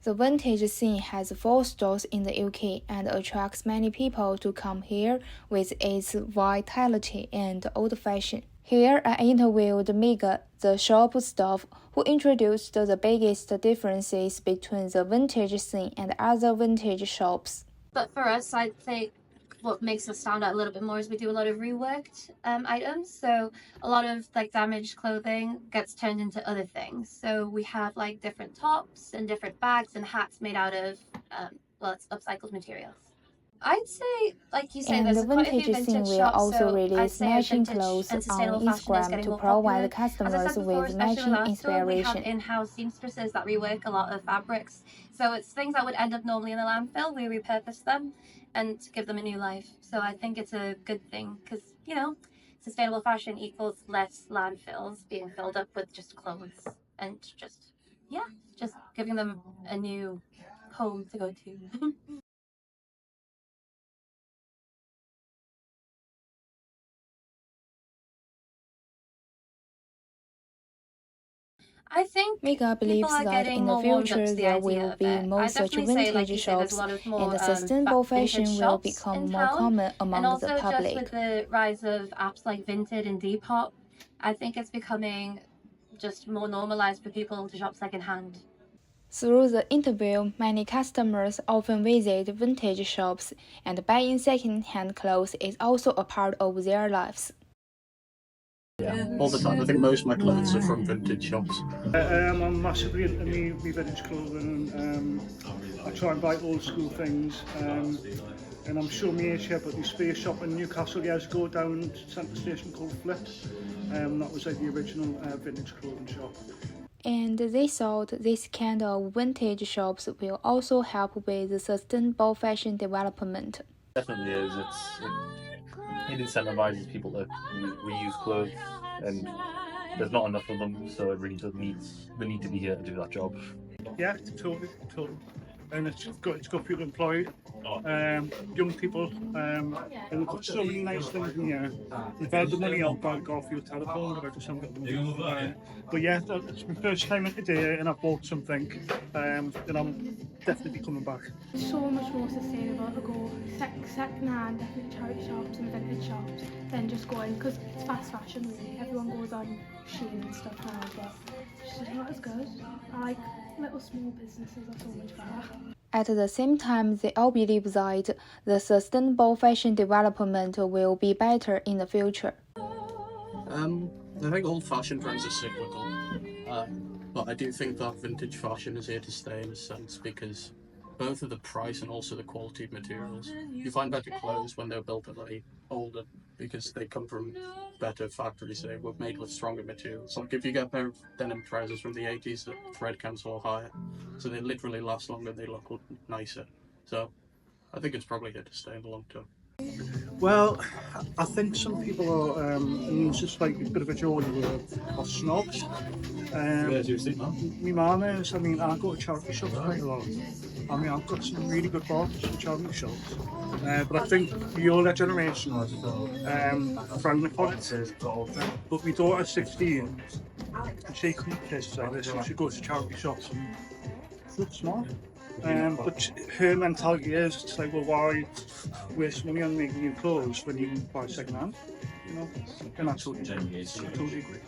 The vintage scene has 4 stores in the UK and attracts many people to come here with its vitality and old fashion. Here I interviewed Mega, the shop staff, who introduced the biggest differences between the vintage scene and other vintage shops. But for us, I'd say what makes us stand out a little bit more is we do a lot of reworked items. So a lot of like damaged clothing gets turned into other things. So we have like different tops and different bags and hats made out of it's upcycled materials. I'd say, like you say, And there's the quite a few vintage scene vintage will shops, also so I'd release say matching vintage clothes and on sustainable fashion is Instagram getting to more provide popular. As I customers said before, with especially matching with our store, we have inspiration. in-house seamstresses that rework a lot of fabrics. So it's things that would end up normally in the landfill, we repurpose them and give them a new life. So I think it's a good thing because, you know, sustainable fashion equals less landfills being filled up with just clothes and just giving them a new home to go to. I think Mega believes that in the future there will be more such vintage shops and sustainable fashion will become more common among and also the public. just with the rise of apps like Vinted and Depop, I think it's becoming just more normalized for people to shop secondhand. Through the interview, many customers often visit vintage shops, and buying second-hand clothes is also a part of their lives. Yeah, all the time. I think most of my clothes are from vintage shops. I'm massively into me vintage clothing, and I try and buy old school things. And I'm sure me here, but the space shop in Newcastle years ago down Centre Station called Flip. That was like the original vintage clothing shop. And they thought this kind of vintage shops will also help with sustainable fashion development. Definitely is. It incentivizes people to reuse clothes, and there's not enough of them, so it really does need to be here to do that job. Yeah, totally. And it's got people employed, young people, and we've got so many nice things in here. We've had the money out by Garfield Telephone, but I just haven't got the money. But yeah, it's my first time in today, and I bought something, and I'm definitely coming back. So much more sustainable to go second-hand, definitely charity shops and vintage shops, than just going, because it's fast fashion really. Everyone goes on Shein and stuff now, but it's just not as good. I like little small businesses are so much better. At the same time, they all believe that the sustainable fashion development will be better in the future. I think all fashion trends are cyclical, but I do think that vintage fashion is here to stay in a sense because both of the price and also the quality of materials. You find better clothes when they're built a lot older because they come from better factories. They were made with stronger materials. Like if you get a pair of denim trousers from the 80s, the thread counts are higher, so they literally last longer and they look nicer. So I think it's probably here to stay in the long term. Well, I think some people are, and it's just like a bit of a joke, are snobs. My mum is, I mean, I go to charity shops quite a lot. I mean, I've got some really good boxes from charity shops. But I think the older generation frown upon it. But my daughter's 16, and she couldn't kiss like this, and she goes to charity shops. She looks smart. But her mentality is, it's like, well, why waste money on making new clothes when you can buy second hand? You know, and that's totally agree.